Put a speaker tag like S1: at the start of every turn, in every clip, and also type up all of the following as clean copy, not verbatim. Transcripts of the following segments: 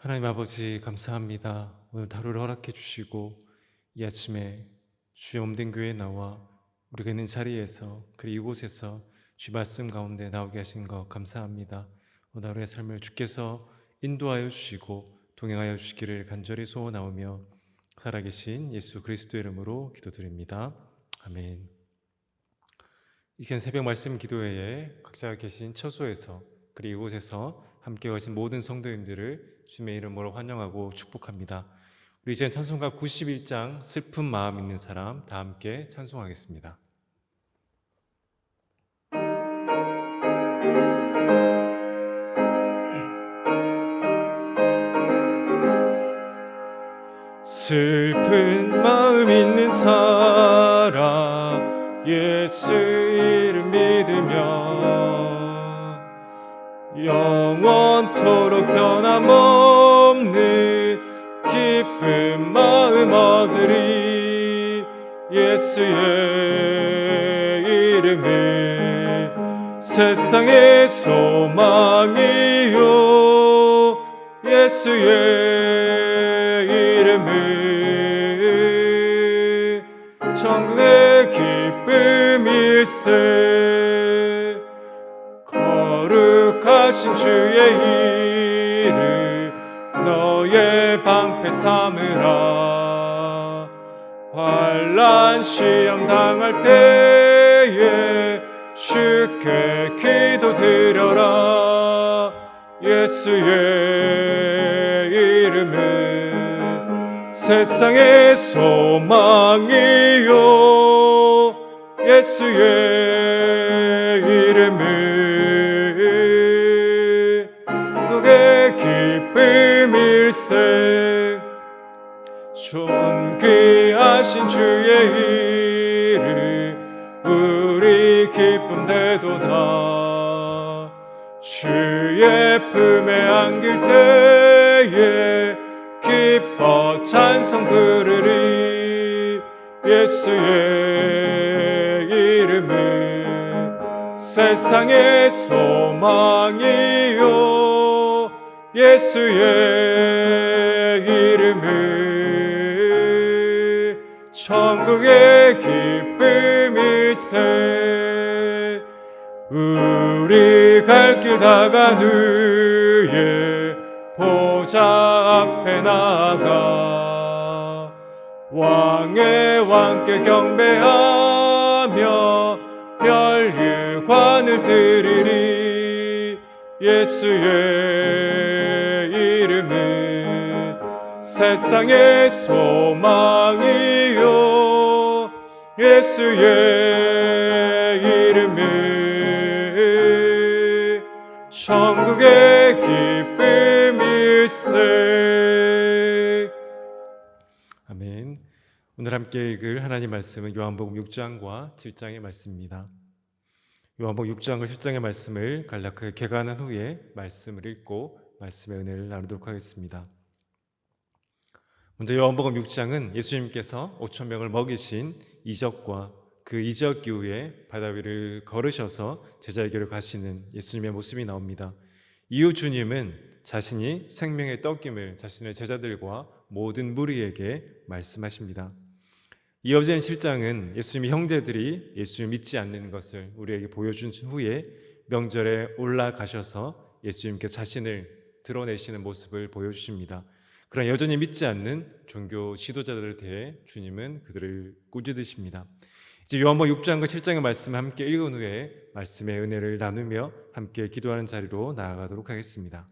S1: 하나님 아버지 감사합니다. 오늘 하루를 허락해 주시고 이 아침에 주의 몸된 교회에 나와 우리가 있는 자리에서 그리고 이곳에서 주 말씀 가운데 나오게 하신 것 감사합니다. 오늘 하루의 삶을 주께서 인도하여 주시고 동행하여 주시기를 간절히 소원하오며 살아계신 예수 그리스도 이름으로 기도드립니다. 아멘. 이번 새벽 말씀 기도회에 각자 계신 처소에서 그리고 이곳에서 함께 하신 모든 성도님들을 주님의 이름으로 환영하고 축복합니다. 우리 이제 찬송가 91장 슬픈 마음 있는 사람 다 함께 찬송하겠습니다. 슬픈 마음 있는 사람 예수 이름 믿으며 영원토록 변함없는 기쁜 마음 얻으리. 예수의 이름을 세상의 소망이요 예수의 이름을 천국의 기쁨일세. 거룩하신 주의 이름 너의 방패 삼으라. 환난 시험 당할 때에 주께 기도드려라. 예수의 이름은 세상의 소망이요 예수의 이름은 천국의 기쁨일세. 존귀하신 주의 이름 우리 기쁨 되도다. 주의 품에 안길 때에 기뻐 찬송 부르리. 예수의 이름은 세상의 소망이요 예수의 이름은 천국의 기쁨일세. 우리 갈 길 다간 후에 보좌 앞에 나가 왕의 왕께 경배하며 멸류관을 드리리. 예수의 이름은 세상의 소망이요 예수의 이름은 천국의 기쁨일세. 아멘. 오늘 함께 읽을 하나님 말씀은 요한복음 6장과 7장의 말씀입니다. 요한복음 6장과 7장의 말씀을 간략하게 개관한 후에 말씀을 읽고 말씀의 은혜를 나누도록 하겠습니다. 먼저 요한복음 6장은 예수님께서 5천 명을 먹이신 이적과 그 이적 이후에 바다 위를 걸으셔서 제자에게로 가시는 예수님의 모습이 나옵니다. 이후 주님은 자신이 생명의 떡임을 자신의 제자들과 모든 무리에게 말씀하십니다. 이어진 7장은 예수님의 형제들이 예수님을 믿지 않는 것을 우리에게 보여준 후에 명절에 올라가셔서 예수님께 자신을 드러내시는 모습을 보여주십니다. 그러나 여전히 믿지 않는 종교 지도자들에 대해 주님은 그들을 꾸짖으십니다. 이제 요한복음 6장과 7장의 말씀을 함께 읽은 후에 말씀의 은혜를 나누며 함께 기도하는 자리로 나아가도록 하겠습니다.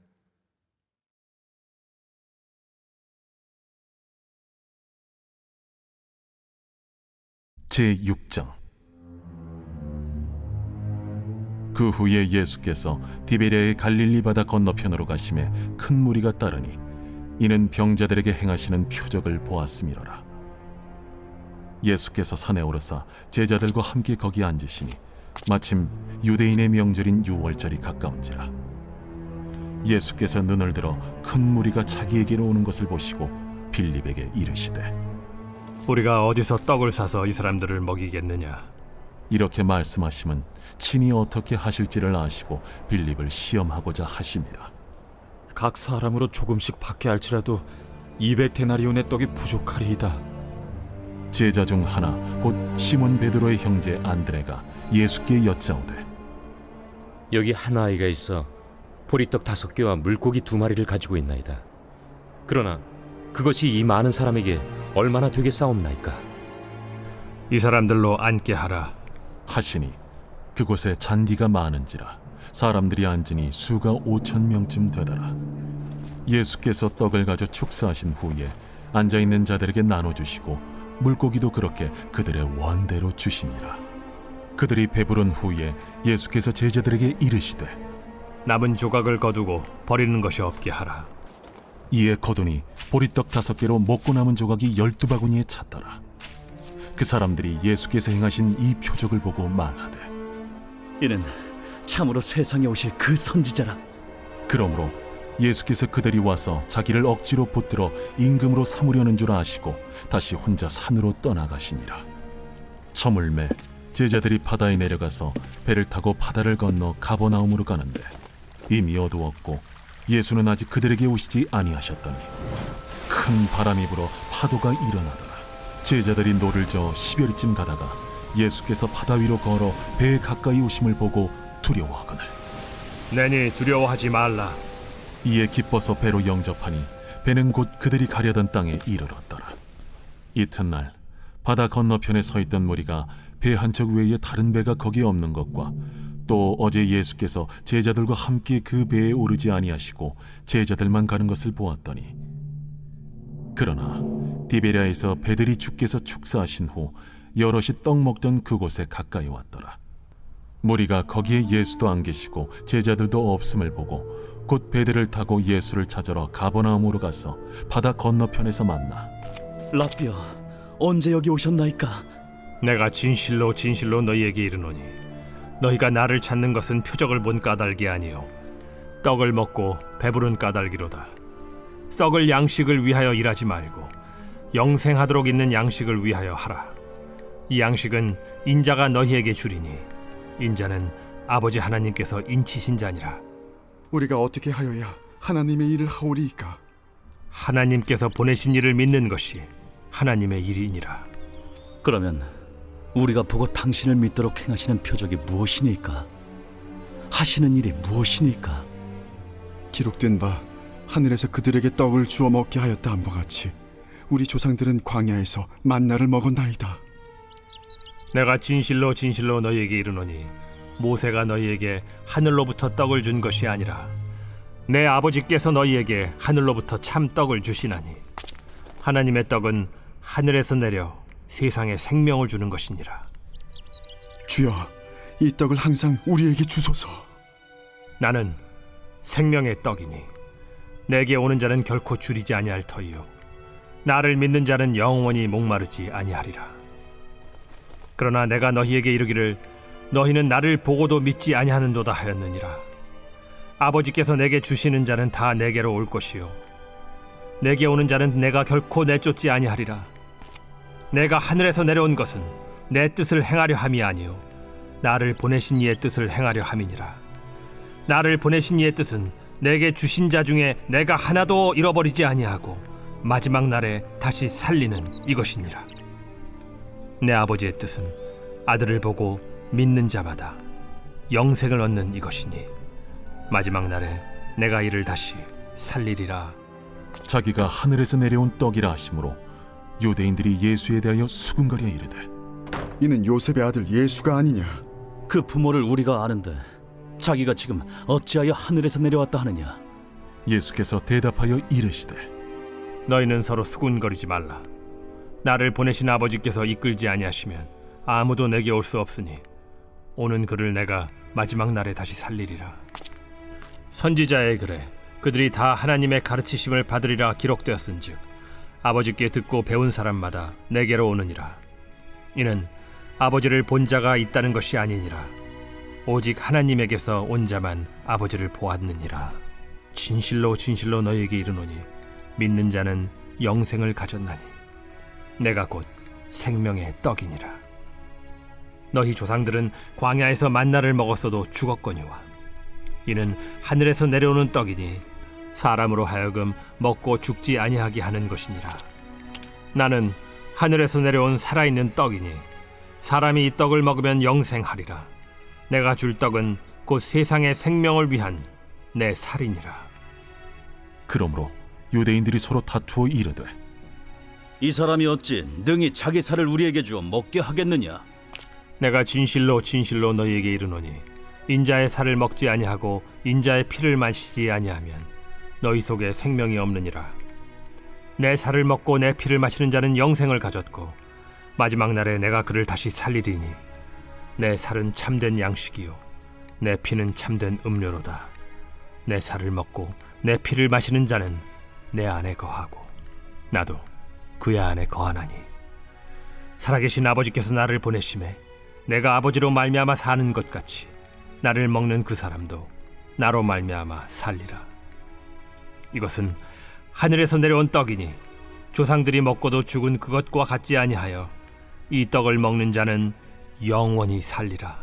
S2: 제6장. 그 후에 예수께서 디베랴의 갈릴리 바다 건너편으로 가심에 큰 무리가 따르니 이는 병자들에게 행하시는 표적을 보았음이로라. 예수께서 산에 오르사 제자들과 함께 거기 앉으시니 마침 유대인의 명절인 유월절이 가까운지라. 예수께서 눈을 들어 큰 무리가 자기에게로 오는 것을 보시고 빌립에게 이르시되
S3: 우리가 어디서 떡을 사서 이 사람들을 먹이겠느냐?
S2: 이렇게 말씀하심은 친히 어떻게 하실지를 아시고 빌립을 시험하고자 하심이라.
S4: 각 사람으로 조금씩 받게 할지라도 200데나리온의 떡이 부족하리이다.
S2: 제자 중 하나 곧 시몬 베드로의 형제 안드레가 예수께 여짜오되
S5: 여기 한 아이가 있어 보리떡 5개와 물고기 2마리를 가지고 있나이다. 그러나 그것이 이 많은 사람에게 얼마나 되겠사옵나이까?
S3: 이 사람들로 앉게 하라.
S2: 하시니 그곳에 잔디가 많은지라 사람들이 앉으니 수가 5,000명쯤 되더라. 예수께서 떡을 가져 축사하신 후에 앉아있는 자들에게 나눠주시고 물고기도 그렇게 그들의 원대로 주시니라. 그들이 배부른 후에 예수께서 제자들에게 이르시되
S3: 남은 조각을 거두고 버리는 것이 없게 하라.
S2: 이에 거두니 보리떡 5개로 먹고 남은 조각이 12바구니에 찼더라. 그 사람들이 예수께서 행하신 이 표적을 보고 말하되
S6: 이는 참으로 세상에 오실 그 선지자라.
S2: 그러므로 예수께서 그들이 와서 자기를 억지로 붙들어 임금으로 삼으려는 줄 아시고 다시 혼자 산으로 떠나가시니라. 저물매 제자들이 바다에 내려가서 배를 타고 바다를 건너 가버나움으로 가는데 이미 어두웠고 예수는 아직 그들에게 오시지 아니하셨더니 큰 바람이 불어 파도가 일어나더라. 제자들이 노를 저어 10여리쯤 가다가 예수께서 바다 위로 걸어 배에 가까이 오심을 보고 두려워하거늘
S3: 내니 두려워하지 말라.
S2: 이에 기뻐서 배로 영접하니 배는 곧 그들이 가려던 땅에 이르렀더라. 이튿날 바다 건너편에 서 있던 무리가 배 한 척 외에 다른 배가 거기에 없는 것과 또 어제 예수께서 제자들과 함께 그 배에 오르지 아니하시고 제자들만 가는 것을 보았더니 그러나 디베랴에서 배들이 주께서 축사하신 후 여럿이 떡 먹던 그곳에 가까이 왔더라. 무리가 거기에 예수도 안 계시고 제자들도 없음을 보고 곧 배들을 타고 예수를 찾으러 가버나움으로 가서 바다 건너편에서 만나
S6: 라비어, 언제 여기 오셨나이까?
S3: 내가 진실로 진실로 너희에게 이르노니 너희가 나를 찾는 것은 표적을 본 까닭이 아니요 떡을 먹고 배부른 까닭이로다. 썩을 양식을 위하여 일하지 말고 영생하도록 있는 양식을 위하여 하라. 이 양식은 인자가 너희에게 주리니 인자는 아버지 하나님께서 인치신 자니라.
S7: 우리가 어떻게 하여야 하나님의 일을 하오리이까?
S3: 하나님께서 보내신 이를 믿는 것이 하나님의 일이니라.
S6: 그러면 우리가 보고 당신을 믿도록 행하시는 표적이 무엇이니까? 하시는 일이 무엇이니까?
S7: 기록된 바 하늘에서 그들에게 떡을 주어 먹게 하였다 함과 같이 우리 조상들은 광야에서 만나를 먹었나이다.
S3: 내가 진실로 진실로 너희에게 이르노니 모세가 너희에게 하늘로부터 떡을 준 것이 아니라 내 아버지께서 너희에게 하늘로부터 참 떡을 주시나니 하나님의 떡은 하늘에서 내려 세상에 생명을 주는 것이니라.
S7: 주여, 이 떡을 항상 우리에게 주소서.
S3: 나는 생명의 떡이니 내게 오는 자는 결코 줄이지 아니할 터이요 나를 믿는 자는 영원히 목마르지 아니하리라. 그러나 내가 너희에게 이르기를 너희는 나를 보고도 믿지 아니하는도다 하였느니라. 아버지께서 내게 주시는 자는 다 내게로 올 것이요 내게 오는 자는 내가 결코 내쫓지 아니하리라. 내가 하늘에서 내려온 것은 내 뜻을 행하려 함이 아니요 나를 보내신 이의 뜻을 행하려 함이니라. 나를 보내신 이의 뜻은 내게 주신 자 중에 내가 하나도 잃어버리지 아니하고 마지막 날에 다시 살리는 이것이니라. 내 아버지의 뜻은 아들을 보고 믿는 자마다 영생을 얻는 이것이니 마지막 날에 내가 이를 다시 살리리라.
S2: 자기가 하늘에서 내려온 떡이라 하심으로 유대인들이 예수에 대하여 수군거려 이르되
S7: 이는 요셉의 아들 예수가 아니냐?
S6: 그 부모를 우리가 아는데 자기가 지금 어찌하여 하늘에서 내려왔다 하느냐?
S2: 예수께서 대답하여 이르시되
S3: 너희는 서로 수군거리지 말라. 나를 보내신 아버지께서 이끌지 아니하시면 아무도 내게 올 수 없으니 오는 그를 내가 마지막 날에 다시 살리리라. 선지자의 글에 그들이 다 하나님의 가르치심을 받으리라 기록되었은즉 아버지께 듣고 배운 사람마다 내게로 오느니라. 이는 아버지를 본 자가 있다는 것이 아니니라. 오직 하나님에게서 온 자만 아버지를 보았느니라. 진실로 진실로 너희에게 이르노니 믿는 자는 영생을 가졌나니 내가 곧 생명의 떡이니라. 너희 조상들은 광야에서 만나를 먹었어도 죽었거니와 이는 하늘에서 내려오는 떡이니 사람으로 하여금 먹고 죽지 아니하게 하는 것이니라. 나는 하늘에서 내려온 살아있는 떡이니 사람이 이 떡을 먹으면 영생하리라. 내가 줄 떡은 곧 세상의 생명을 위한 내 살이니라.
S2: 그러므로 유대인들이 서로 다투어 이르되
S6: 이 사람이 어찌 능히 자기 살을 우리에게 주어 먹게 하겠느냐?
S3: 내가 진실로 진실로 너희에게 이르노니 인자의 살을 먹지 아니하고 인자의 피를 마시지 아니하면 너희 속에 생명이 없느니라. 내 살을 먹고 내 피를 마시는 자는 영생을 가졌고 마지막 날에 내가 그를 다시 살리리니 내 살은 참된 양식이요 내 피는 참된 음료로다. 내 살을 먹고 내 피를 마시는 자는 내 안에 거하고 나도 그의 안에 거하나니 살아계신 아버지께서 나를 보내심에 내가 아버지로 말미암아 사는 것 같이 나를 먹는 그 사람도 나로 말미암아 살리라. 이것은 하늘에서 내려온 떡이니 조상들이 먹고도 죽은 그것과 같지 아니하여 이 떡을 먹는 자는 영원히 살리라.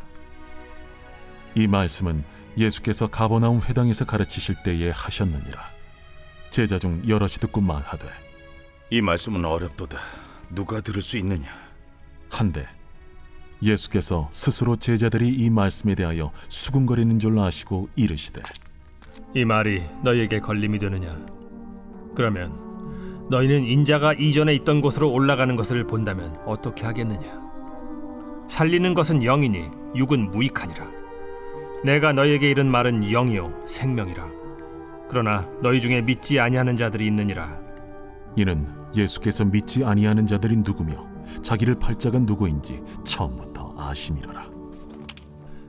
S2: 이 말씀은 예수께서 가버나움 회당에서 가르치실 때에 하셨느니라. 제자 중 여럿이 듣고 말하되
S8: 이 말씀은 어렵도다. 누가 들을 수 있느냐?
S2: 한데 예수께서 스스로 제자들이 이 말씀에 대하여 수군거리는 줄 아시고 이르시되
S3: 이 말이 너희에게 걸림이 되느냐? 그러면 너희는 인자가 이전에 있던 곳으로 올라가는 것을 본다면 어떻게 하겠느냐? 살리는 것은 영이니 육은 무익하니라. 내가 너희에게 이른 말은 영이요 생명이라. 그러나 너희 중에 믿지 아니하는 자들이 있느니라.
S2: 이는 예수께서 믿지 아니하는 자들이 누구며 자기를 팔 자가 누구인지 처음부터 아심이로라.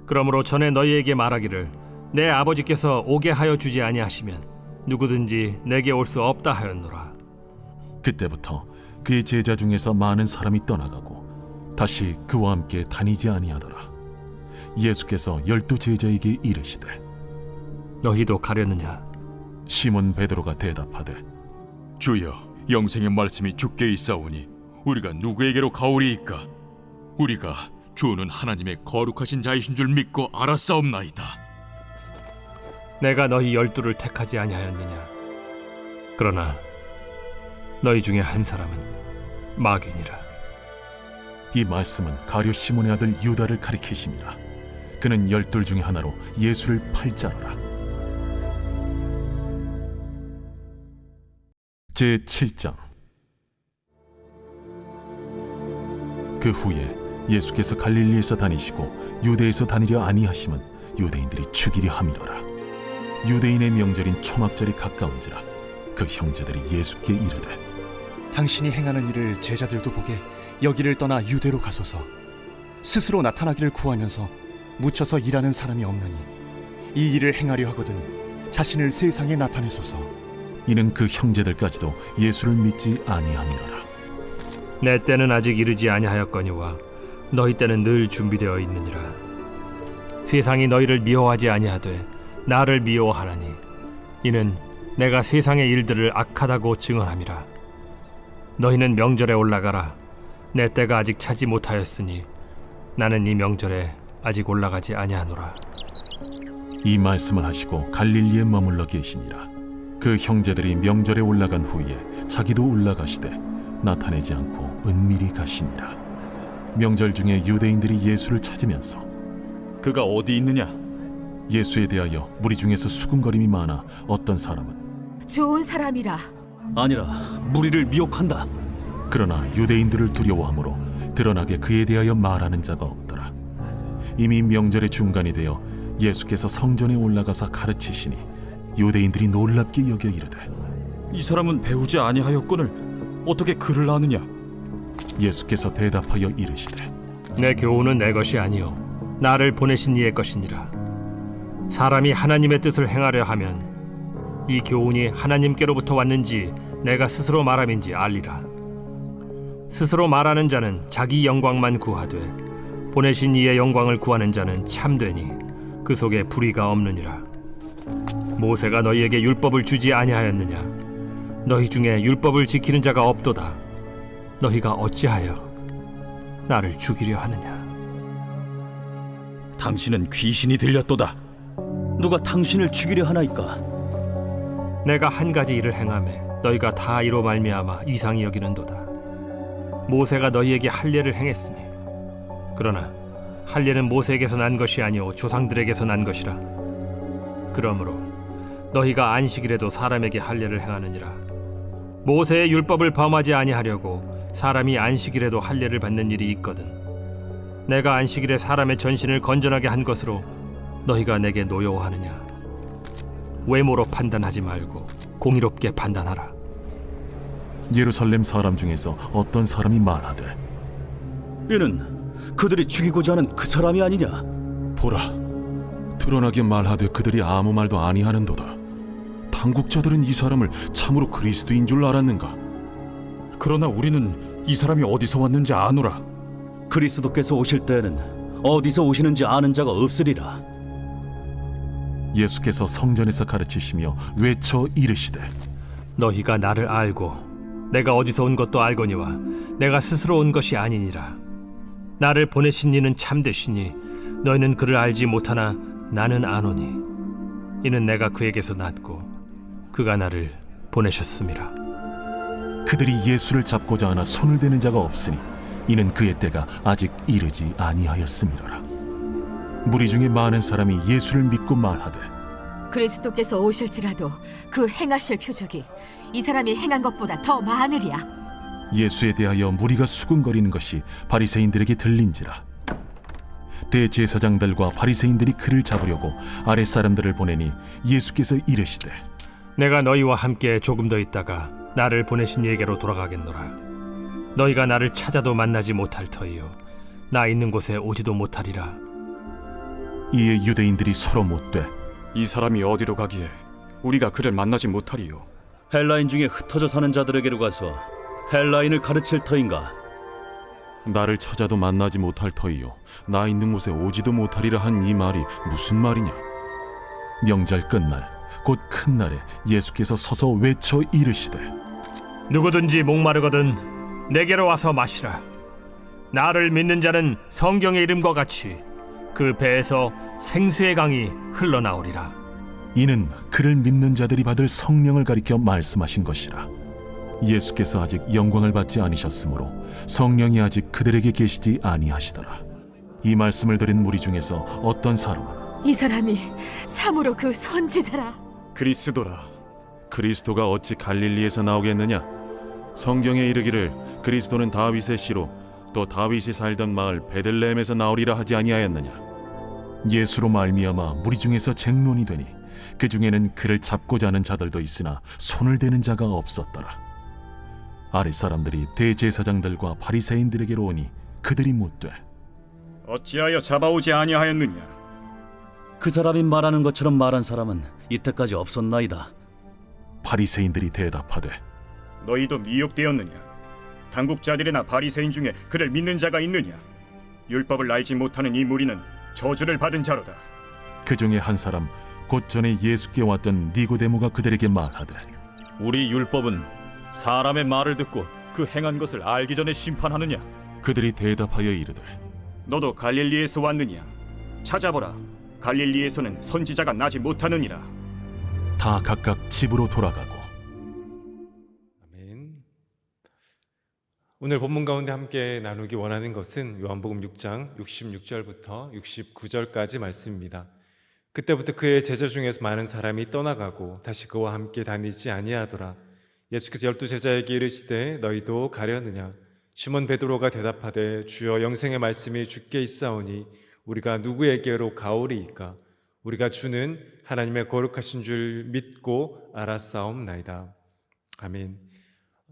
S3: 그러므로 전에 너희에게 말하기를 내 아버지께서 오게 하여 주지 아니하시면 누구든지 내게 올 수 없다 하였노라.
S2: 그때부터 그의 제자 중에서 많은 사람이 떠나가고 다시 그와 함께 다니지 아니하더라. 예수께서 12 제자에게 이르시되
S3: 너희도 가려느냐?
S2: 시몬 베드로가 대답하되
S4: 주여, 영생의 말씀이 주께 있사오니 우리가 누구에게로 가오리이까? 우리가 주는 하나님의 거룩하신 자이신 줄 믿고 알았사옵나이다.
S3: 내가 너희 12를 택하지 아니하였느냐? 그러나 너희 중에 한 사람은 마귀니라.
S2: 이 말씀은 가룟 시몬의 아들 유다를 가리키심이라. 그는 12 중에 하나로 예수를 팔 자로라. 제7장. 그 후에 예수께서 갈릴리에서 다니시고 유대에서 다니려 아니하심은 유대인들이 죽이려 함이로라. 유대인의 명절인 초막절이 가까운지라. 그 형제들이 예수께 이르되
S9: 당신이 행하는 일을 제자들도 보게 여기를 떠나 유대로 가소서. 스스로 나타나기를 구하면서 묻혀서 일하는 사람이 없나니 이 일을 행하려 하거든 자신을 세상에 나타내소서.
S2: 이는 그 형제들까지도 예수를 믿지 아니함이로라.
S3: 내 때는 아직 이르지 아니하였거니와 너희 때는 늘 준비되어 있느니라. 세상이 너희를 미워하지 아니하되 나를 미워하나니 이는 내가 세상의 일들을 악하다고 증언함이라. 너희는 명절에 올라가라. 내 때가 아직 차지 못하였으니 나는 이 명절에 아직 올라가지 아니하노라.
S2: 이 말씀을 하시고 갈릴리에 머물러 계시니라. 그 형제들이 명절에 올라간 후에 자기도 올라가시되 나타내지 않고 은밀히 가시니라. 명절 중에 유대인들이 예수를 찾으면서
S4: 그가 어디 있느냐?
S2: 예수에 대하여 무리 중에서 수군거림이 많아 어떤 사람은
S10: 좋은 사람이라.
S6: 아니라 무리를 미혹한다.
S2: 그러나 유대인들을 두려워하므로 드러나게 그에 대하여 말하는 자가 없더라. 이미 명절의 중간이 되어 예수께서 성전에 올라가사 가르치시니 유대인들이 놀랍게 여겨 이르되
S4: 이 사람은 배우지 아니하였거늘 어떻게 글을 아느냐?
S2: 예수께서 대답하여 이르시되
S3: 내 교훈은 내 것이 아니요 나를 보내신 이의 것이니라. 사람이 하나님의 뜻을 행하려 하면 이 교훈이 하나님께로부터 왔는지 내가 스스로 말함인지 알리라. 스스로 말하는 자는 자기 영광만 구하되 보내신 이의 영광을 구하는 자는 참되니 그 속에 불의가 없느니라. 모세가 너희에게 율법을 주지 아니하였느냐? 너희 중에 율법을 지키는 자가 없도다. 너희가 어찌하여 나를 죽이려 하느냐?
S4: 당신은 귀신이 들렸도다.
S6: 누가 당신을 죽이려 하나이까?
S3: 내가 한 가지 일을 행하매 너희가 다 이로 말미암아 이상히 여기는도다. 모세가 너희에게 할례를 행했으니 그러나 할례는 모세에게서 난 것이 아니오 조상들에게서 난 것이라. 그러므로 너희가 안식일에도 사람에게 할례를 행하느니라. 모세의 율법을 범하지 아니하려고 사람이 안식일에도 할례를 받는 일이 있거든. 내가 안식일에 사람의 전신을 건전하게 한 것으로 너희가 내게 노여워하느냐? 외모로 판단하지 말고 공의롭게 판단하라.
S2: 예루살렘 사람 중에서 어떤 사람이 말하되
S6: 이는 그들이 죽이고자 하는 그 사람이 아니냐?
S2: 보라, 드러나게 말하되 그들이 아무 말도 아니하는도다. 당국자들은 이 사람을 참으로 그리스도인 줄 알았는가?
S4: 그러나 우리는 이 사람이 어디서 왔는지 아노라.
S6: 그리스도께서 오실 때에는 어디서 오시는지 아는 자가 없으리라.
S2: 예수께서 성전에서 가르치시며 외쳐 이르시되
S3: 너희가 나를 알고 내가 어디서 온 것도 알거니와 내가 스스로 온 것이 아니니라. 나를 보내신 이는 참되시니 너희는 그를 알지 못하나 나는 아노니 이는 내가 그에게서 났고 그가 나를 보내셨음이라.
S2: 그들이 예수를 잡고자 하나 손을 대는 자가 없으니 이는 그의 때가 아직 이르지 아니하였음이로라. 무리 중에 많은 사람이 예수를 믿고 말하되
S10: 그리스도께서 오실지라도 그 행하실 표적이 이 사람이 행한 것보다 더 많으리야.
S2: 예수에 대하여 무리가 수군거리는 것이 바리새인들에게 들린지라. 대제사장들과 바리새인들이 그를 잡으려고 아랫사람들을 보내니 예수께서 이르시되
S3: 내가 너희와 함께 조금 더 있다가 나를 보내신 이에게로 돌아가겠노라. 너희가 나를 찾아도 만나지 못할 터이요 나 있는 곳에 오지도 못하리라.
S2: 이에 유대인들이 서로 묻되
S9: 이 사람이 어디로 가기에 우리가 그를 만나지 못하리요?
S6: 헬라인 중에 흩어져 사는 자들에게로 가서 헬라인을 가르칠 터인가?
S2: 나를 찾아도 만나지 못할 터이요 나 있는 곳에 오지도 못하리라 한 이 말이 무슨 말이냐? 명절 끝날 곧 큰 날에 예수께서 서서 외쳐 이르시되
S3: 누구든지 목마르거든 내게로 와서 마시라. 나를 믿는 자는 성경의 이름과 같이 그 배에서 생수의 강이 흘러나오리라.
S2: 이는 그를 믿는 자들이 받을 성령을 가리켜 말씀하신 것이라. 예수께서 아직 영광을 받지 않으셨으므로 성령이 아직 그들에게 계시지 아니하시더라. 이 말씀을 들은 무리 중에서 어떤 사람은
S10: 이 사람이 참으로 그 선지자라.
S9: 그리스도라.
S2: 그리스도가 어찌 갈릴리에서 나오겠느냐? 성경에 이르기를 그리스도는 다윗의 씨로 또 다윗이 살던 마을 베들레헴에서 나오리라 하지 아니하였느냐? 예수로 말미암아 무리 중에서 쟁론이 되니 그 중에는 그를 잡고자 하는 자들도 있으나 손을 대는 자가 없었더라. 아랫사람들이 대제사장들과 바리새인들에게로 오니 그들이 묻되
S9: 어찌하여 잡아오지 아니하였느냐?
S6: 그 사람이 말하는 것처럼 말한 사람은 이때까지 없었나이다.
S2: 바리새인들이 대답하되
S9: 너희도 미혹되었느냐? 당국자들이나 바리새인 중에 그를 믿는 자가 있느냐? 율법을 알지 못하는 이 무리는 저주를 받은 자로다.
S2: 그 중에 한 사람 곧 전에 예수께 왔던 니고데모가 그들에게 말하되
S8: 우리 율법은 사람의 말을 듣고 그 행한 것을 알기 전에 심판하느냐?
S2: 그들이 대답하여 이르되
S9: 너도 갈릴리에서 왔느냐? 찾아보라. 갈릴리에서는 선지자가 나지 못하느니라.
S2: 다 각각 집으로 돌아가고.
S1: 아멘. 오늘 본문 가운데 함께 나누기 원하는 것은 요한복음 6장 66절부터 69절까지 말씀입니다. 그때부터 그의 제자 중에서 많은 사람이 떠나가고 다시 그와 함께 다니지 아니하더라. 예수께서 12제자에게 이르시되 너희도 가려느냐? 시몬 베드로가 대답하되 주여 영생의 말씀이 주께 있사오니 우리가 누구에게로 가오리이까? 우리가 주는 하나님의 거룩하신 줄 믿고 알았사옵나이다. 아멘.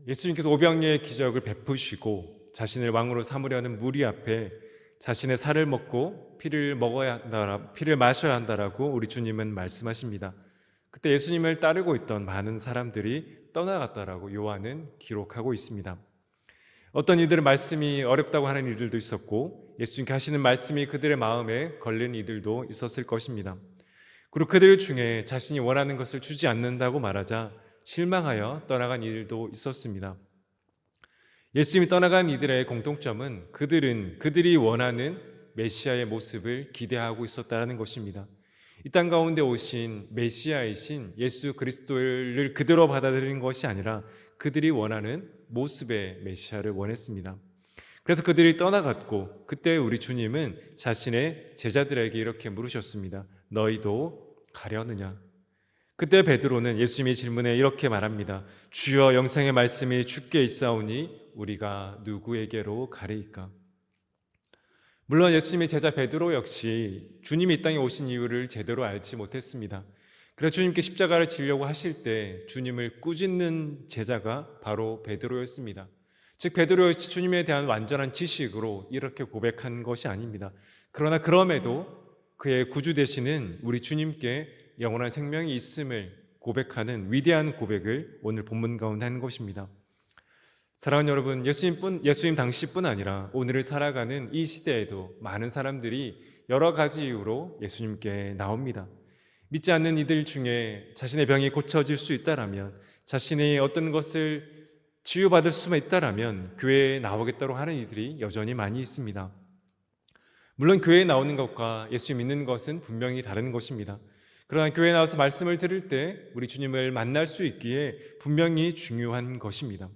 S1: 예수님께서 오병이의 기적을 베푸시고 자신을 왕으로 삼으려는 무리 앞에 자신의 살을 먹고 피를 마셔야 한다라고 우리 주님은 말씀하십니다. 그때 예수님을 따르고 있던 많은 사람들이 떠나갔다라고 요한은 기록하고 있습니다. 어떤 이들은 말씀이 어렵다고 하는 이들도 있었고 예수님께 하시는 말씀이 그들의 마음에 걸린 이들도 있었을 것입니다. 그리고 그들 중에 자신이 원하는 것을 주지 않는다고 말하자 실망하여 떠나간 이들도 있었습니다. 예수님이 떠나간 이들의 공통점은 그들이 원하는 메시아의 모습을 기대하고 있었다는 것입니다. 이 땅 가운데 오신 메시아이신 예수 그리스도를 그대로 받아들이는 것이 아니라 그들이 원하는 모습의 메시아를 원했습니다. 그래서 그들이 떠나갔고, 그때 우리 주님은 자신의 제자들에게 이렇게 물으셨습니다. 너희도 가려느냐? 그때 베드로는 예수님의 질문에 이렇게 말합니다. 주여, 영생의 말씀이 주께 있사오니 우리가 누구에게로 가리이까? 물론 예수님의 제자 베드로 역시 주님이 이 땅에 오신 이유를 제대로 알지 못했습니다. 그래서 주님께 십자가를 지려고 하실 때 주님을 꾸짖는 제자가 바로 베드로였습니다. 즉 베드로 역시 주님에 대한 완전한 지식으로 이렇게 고백한 것이 아닙니다. 그러나 그럼에도 그의 구주 되시는 우리 주님께 영원한 생명이 있음을 고백하는 위대한 고백을 오늘 본문 가운데 한 것입니다. 사랑하는 여러분, 예수님 당시뿐 아니라 오늘을 살아가는 이 시대에도 많은 사람들이 여러 가지 이유로 예수님께 나옵니다. 믿지 않는 이들 중에 자신의 병이 고쳐질 수 있다라면, 자신의 어떤 것을 치유받을 수만 있다라면 교회에 나오겠다고 하는 이들이 여전히 많이 있습니다. 물론 교회에 나오는 것과 예수 믿는 것은 분명히 다른 것입니다. 그러나 교회에 나와서 말씀을 들을 때 우리 주님을 만날 수 있기에 분명히 중요한 것입니다.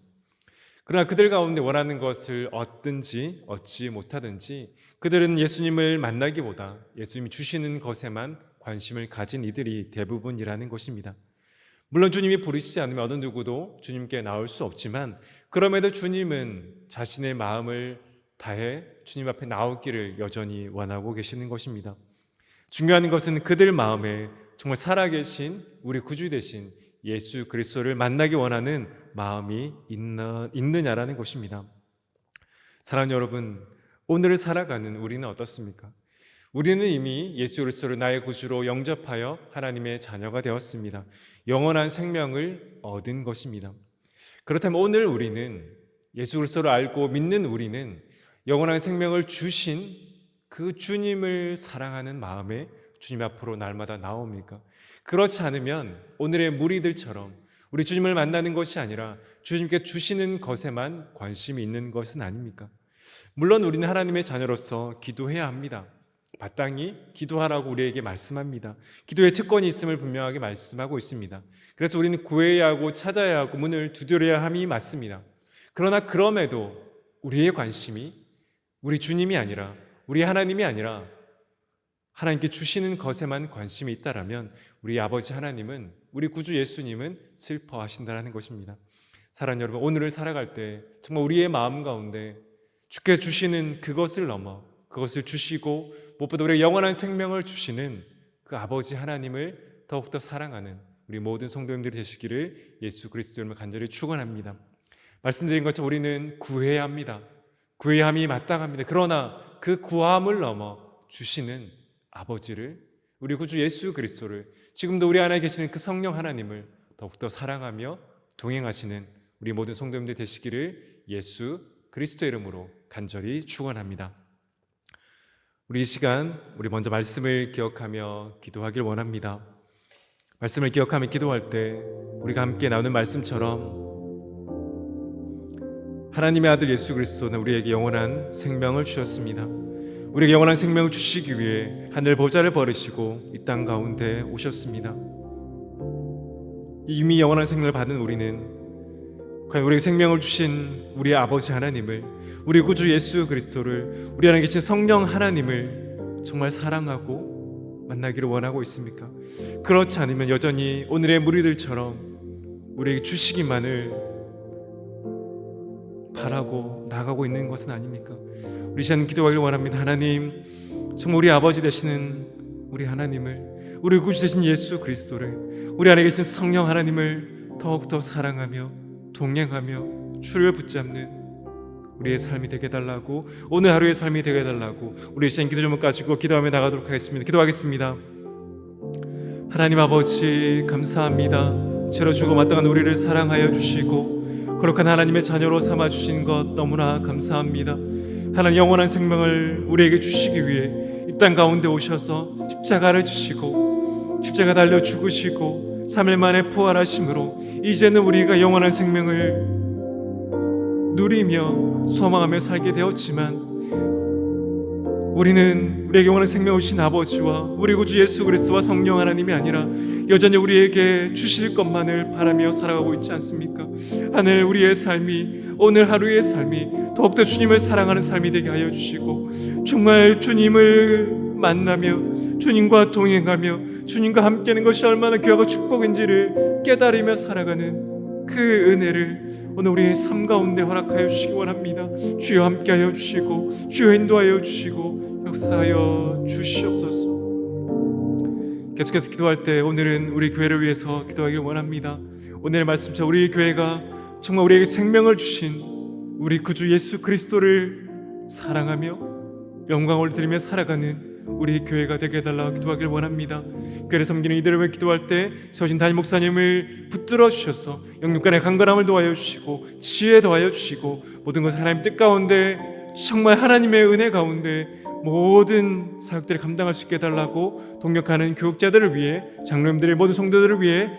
S1: 그러나 그들 가운데 원하는 것을 얻든지 얻지 못하든지 그들은 예수님을 만나기보다 예수님이 주시는 것에만 관심을 가진 이들이 대부분이라는 것입니다. 물론 주님이 부르시지 않으면 어느 누구도 주님께 나올 수 없지만, 그럼에도 주님은 자신의 마음을 다해 주님 앞에 나오기를 여전히 원하고 계시는 것입니다. 중요한 것은 그들 마음에 정말 살아계신 우리 구주 되신 예수 그리스도를 만나기 원하는 마음이 있느냐라는 것입니다. 사랑하는 여러분, 오늘을 살아가는 우리는 어떻습니까? 우리는 이미 예수 그리스도를 나의 구주로 영접하여 하나님의 자녀가 되었습니다. 영원한 생명을 얻은 것입니다. 그렇다면 오늘 우리는 예수 그리스도를 알고 믿는 우리는 영원한 생명을 주신 그 주님을 사랑하는 마음에 주님 앞으로 날마다 나옵니까? 그렇지 않으면 오늘의 무리들처럼 우리 주님을 만나는 것이 아니라 주님께 주시는 것에만 관심이 있는 것은 아닙니까? 물론 우리는 하나님의 자녀로서 기도해야 합니다. 마땅히 기도하라고 우리에게 말씀합니다. 기도의 특권이 있음을 분명하게 말씀하고 있습니다. 그래서 우리는 구해야 하고 찾아야 하고 문을 두드려야 함이 맞습니다. 그러나 그럼에도 우리의 관심이 우리 주님이 아니라, 우리 하나님이 아니라 하나님께 주시는 것에만 관심이 있다라면 우리 아버지 하나님은, 우리 구주 예수님은 슬퍼하신다는 것입니다. 사랑하는 여러분, 오늘을 살아갈 때 정말 우리의 마음 가운데 주께 주시는 그것을 넘어 그것을 주시고 무엇보다 우리에게 영원한 생명을 주시는 그 아버지 하나님을 더욱더 사랑하는 우리 모든 성도님들이 되시기를 예수 그리스도 이름으로 간절히 축원합니다. 말씀드린 것처럼 우리는 구해야 합니다. 구해야 함이 마땅합니다. 그러나 그 구함을 넘어 주시는 아버지를, 우리 구주 예수 그리스도를, 지금도 우리 안에 계시는 그 성령 하나님을 더욱더 사랑하며 동행하시는 우리 모든 성도님들 되시기를 예수 그리스도 이름으로 간절히 축원합니다. 우리 이 시간 우리 먼저 말씀을 기억하며 기도하길 원합니다. 말씀을 기억하며 기도할 때 우리가 함께 나누는 말씀처럼 하나님의 아들 예수 그리스도는 우리에게 영원한 생명을 주셨습니다. 우리에게 영원한 생명을 주시기 위해 하늘 보좌를 버리시고 이 땅 가운데 오셨습니다. 이미 영원한 생명을 받은 우리는 과연 우리에게 생명을 주신 우리의 아버지 하나님을, 우리 구주 예수 그리스도를, 우리 안에 계신 성령 하나님을 정말 사랑하고 만나기를 원하고 있습니까? 그렇지 않으면 여전히 오늘의 무리들처럼 우리에게 주시기만을 바라고 나가고 있는 것은 아닙니까? 우리 시간 기도하기를 원합니다. 하나님, 정말 우리 아버지 되시는 우리 하나님을, 우리 구주 되신 예수 그리스도를, 우리 안에 계신 성령 하나님을 더욱더 사랑하며 동행하며 주를 붙잡는 우리의 삶이 되게 해달라고, 오늘 하루의 삶이 되게 해달라고 우리 시간 기도 제목 가지고 기도하며 나가도록 하겠습니다. 기도하겠습니다. 하나님 아버지, 감사합니다. 죄로 주고 마땅한 우리를 사랑하여 주시고 거룩한 하나님의 자녀로 삼아주신 것 너무나 감사합니다. 하나님, 영원한 생명을 우리에게 주시기 위해 이 땅 가운데 오셔서 십자가를 주시고 십자가 달려 죽으시고 3일 만에 부활하심으로 이제는 우리가 영원한 생명을 누리며 소망하며 살게 되었지만 우리는 우리에게 영원한 생명을 주신 아버지와 우리 구주 예수 그리스도와 성령 하나님이 아니라 여전히 우리에게 주실 것만을 바라며 살아가고 있지 않습니까? 하늘 우리의 삶이, 오늘 하루의 삶이 더욱더 주님을 사랑하는 삶이 되게 하여 주시고, 정말 주님을 만나며 주님과 동행하며 주님과 함께하는 것이 얼마나 귀하고 축복인지를 깨달으며 살아가는 그 은혜를 오늘 우리의 삶 가운데 허락하여 주시기 원합니다. 주여 함께하여 주시고 주여 인도하여 주시고 역사하여 주시옵소서. 계속해서 기도할 때 오늘은 우리 교회를 위해서 기도하기를 원합니다. 오늘의 말씀처럼 우리 교회가 정말 우리에게 생명을 주신 우리 구주 예수 그리스도를 사랑하며 영광을 드리며 살아가는 우리 교회가 되게 해달라고 기도하길 원합니다. 교회를 섬기는 이들을 위해 기도할 때 세워진 담임 목사님을 붙들어 주셔서 영육간의 강건함을 도와여 주시고 지혜 도와여 주시고 모든 것을 하나님 뜻 가운데, 정말 하나님의 은혜 가운데 모든 사역들을 감당할 수 있게 해달라고 동역하는 교육자들을 위해, 장로님들의 모든 성도들을 위해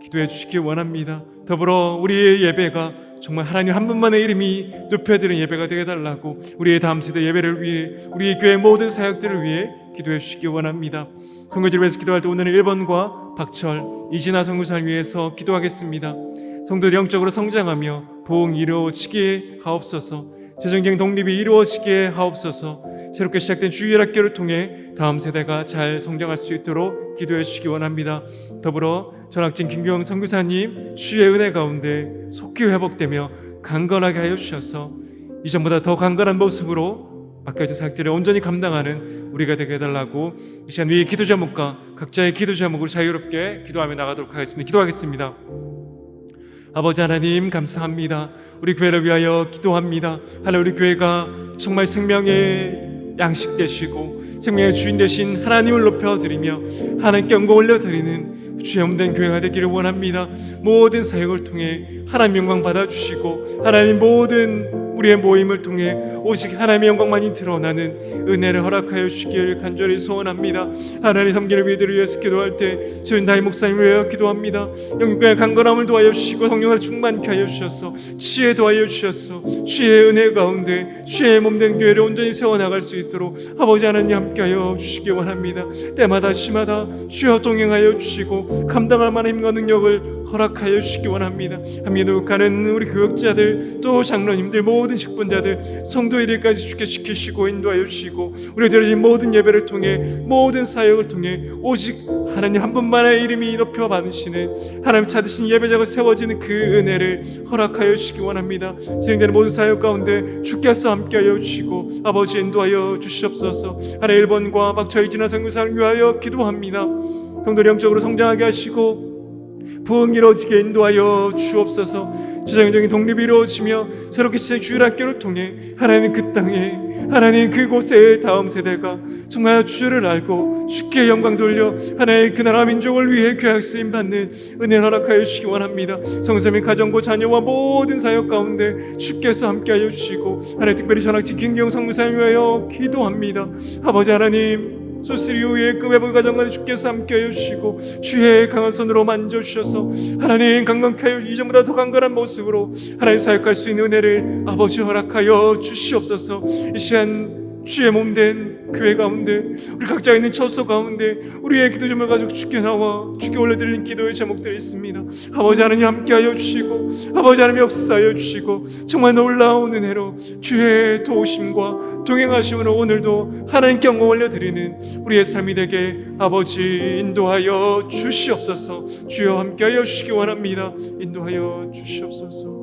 S1: 기도해 주시길 원합니다. 더불어 우리의 예배가 정말 하나님 한 분만의 이름이 높여드리는 예배가 되게 해달라고 우리의 다음 세대 예배를 위해, 우리 교회 모든 사역들을 위해 기도해 주시기 원합니다. 선교지를 위해서 기도할 때 오늘은 1번과 박철, 이진아 선교사를 위해서 기도하겠습니다. 성도들이 영적으로 성장하며 부흥이 이루어지게 하옵소서. 재정적인 독립이 이루어지게 하옵소서. 새롭게 시작된 주일학교를 통해 다음 세대가 잘 성장할 수 있도록 기도해 주시기 원합니다. 더불어 전학진 김규영 선교사님 주의 은혜 가운데 속히 회복되며 강건하게 하여 주셔서 이전보다 더 강건한 모습으로 맡겨진 사역들을 온전히 감당하는 우리가 되게 해달라고 이 시간 위의 기도 제목과 각자의 기도 제목으로 자유롭게 기도하며 나가도록 하겠습니다. 기도하겠습니다. 아버지 하나님 감사합니다. 우리 교회를 위하여 기도합니다. 하나님, 우리 교회가 정말 생명의 양식 되시고 생명의 주인 되신 하나님을 높여드리며 하나님께 영광 올려드리는 주의 몸된 교회가 되기를 원합니다. 모든 사역을 통해 하나님 영광 받아주시고 하나님 모든 우리의 모임을 통해 오직 하나님의 영광만이 드러나는 은혜를 허락하여 주시길 간절히 소원합니다. 하나님 섬기는 이들을 위해서 기도할 때 저희 다임 목사님을 위하여 기도합니다. 영육간의 강건함을 도와여 주시고 성령을 충만케 하여 주셔서 지혜 도와여 주셔서 주의 은혜 가운데 주의 몸된 교회를 온전히 세워나갈 수 있도록 아버지 하나님 함께하여 주시기 원합니다. 때마다 시마다 주여 동행하여 주시고 감당할 만한 힘과 능력을 허락하여 주시기 원합니다. 함께 노력하는 우리 교역자들 또 장로님들 모든 직분자들 성도 일일까지 주께 지키시고 인도하여 주시고 우리 드려진 모든 예배를 통해 모든 사역을 통해 오직 하나님 한 분만의 이름이 높여 받으시는 하나님 찾으신 예배자가 세워지는 그 은혜를 허락하여 주시기 원합니다. 진행되는 모든 사역 가운데 주께서 함께하여 주시고 아버지 인도하여 주시옵소서. 하나님 1번과 박철 이진아 선교사를 위하여 기도합니다. 성도를 영적으로 성장하게 하시고 부흥 이루어지게 인도하여 주옵소서. 재정적인 독립이 이루어지며 새롭게 시작 주일학교를 통해 하나님 그 땅에 하나님 그곳의 다음 세대가 정말 주를 알고 주께 영광 돌려 하나님 그 나라 민족을 위해 귀하게 쓰임 받는 은혜 허락하여 주시기 원합니다. 성도님의 가정과 자녀와 모든 사역 가운데 주께서 함께하여 주시고 하나님 특별히 전학진 김경 성무사님 위하여 기도합니다. 아버지 하나님 소스리 후에 그 외부 가정간에 주께서 함께하여 주시고 주의 강한 손으로 만져주셔서 하나님 강건케 하여 이전보다 더 강건한 모습으로 하나님 사역할 수 있는 은혜를 아버지 허락하여 주시옵소서. 이 시간 주의 몸된 교회 가운데 우리 각자 있는 처소 가운데 우리의 기도 제목을 가지고 주께 나와 주께 올려드리는 기도의 제목들이 있습니다. 아버지 하나님 함께하여 주시고 아버지 하나님 역사하여 주시고 정말 놀라운 은혜로 주의 도우심과 동행하심으로 오늘도 하나님께 영광 올려드리는 우리의 삶이 되게 아버지 인도하여 주시옵소서. 주여 함께하여 주시기 원합니다. 인도하여 주시옵소서.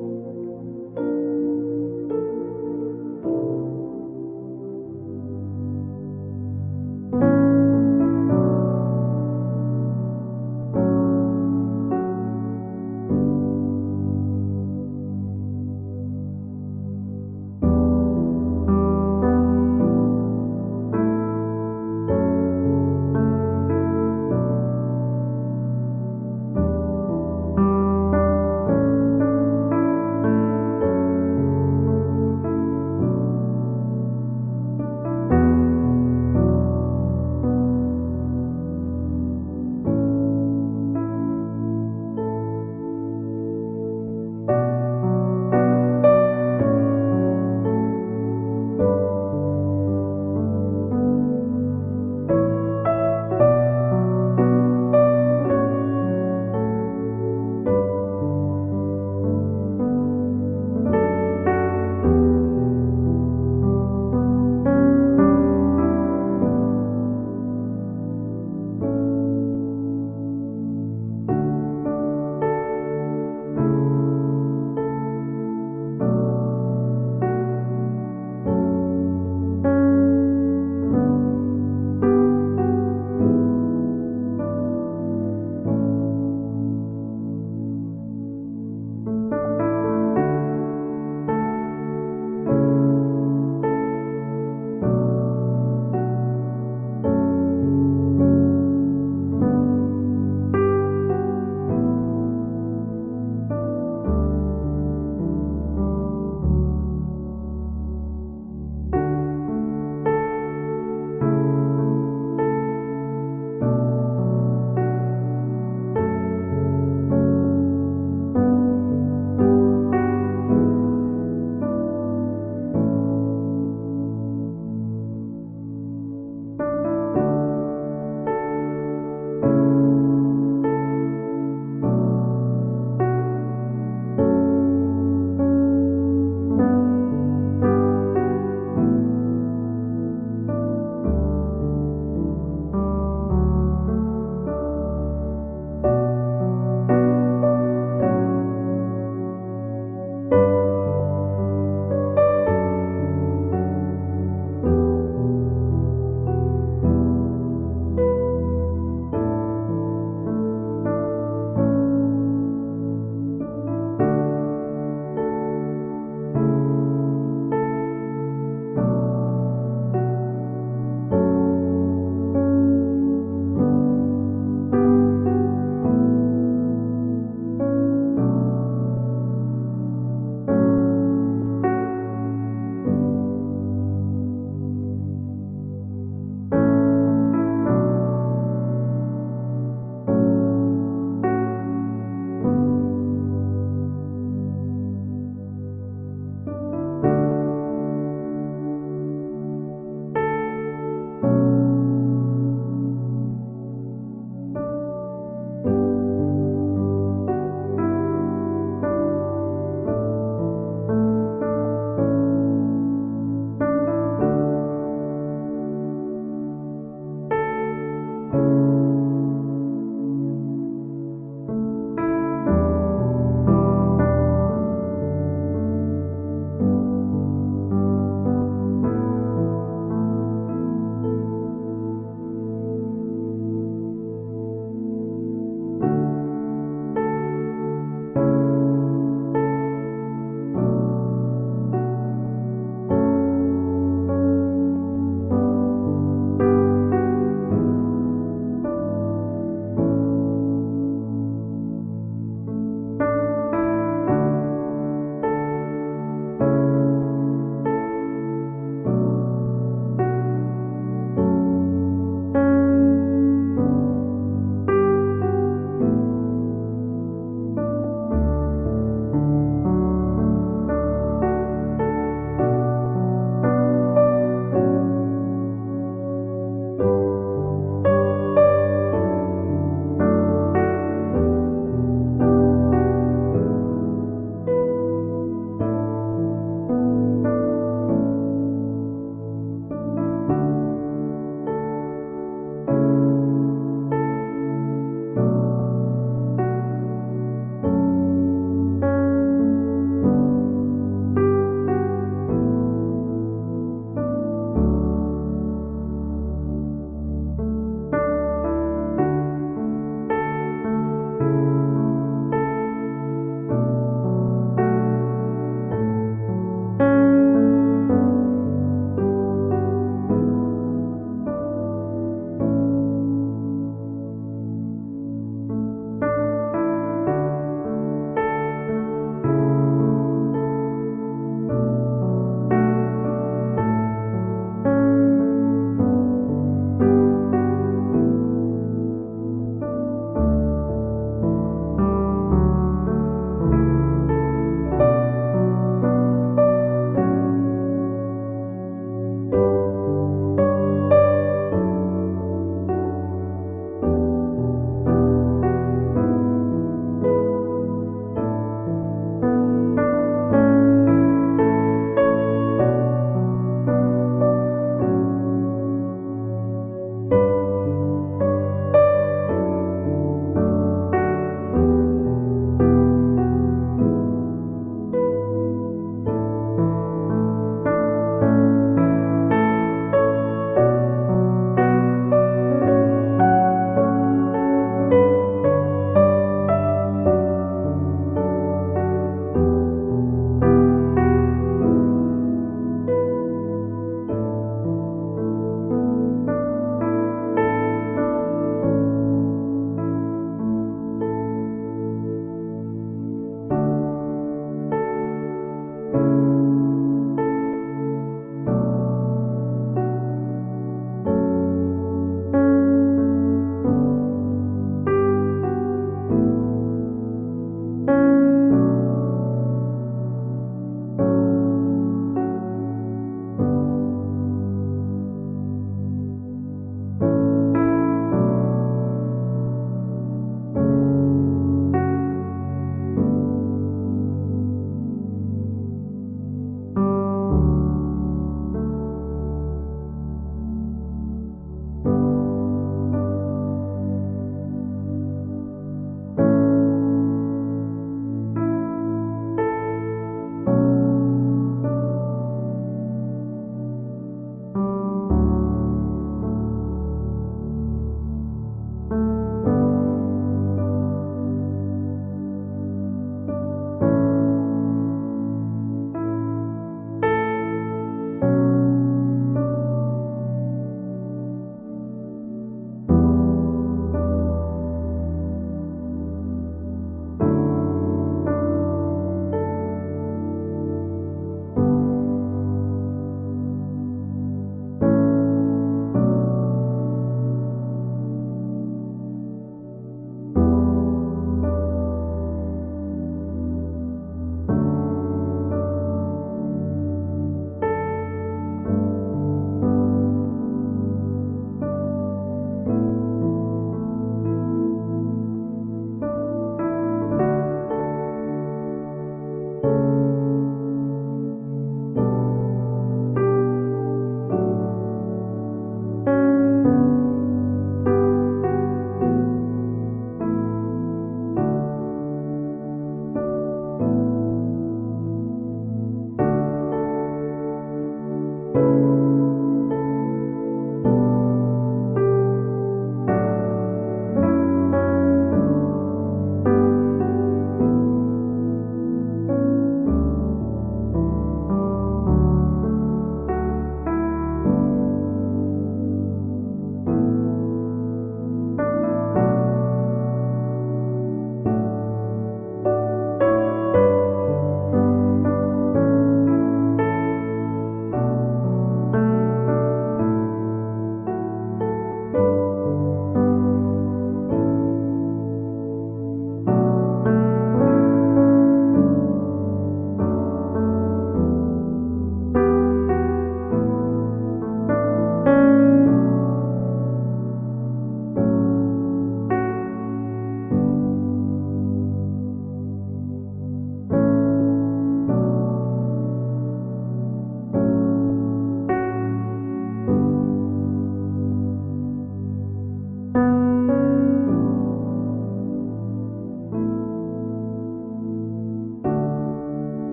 S10: 아멘.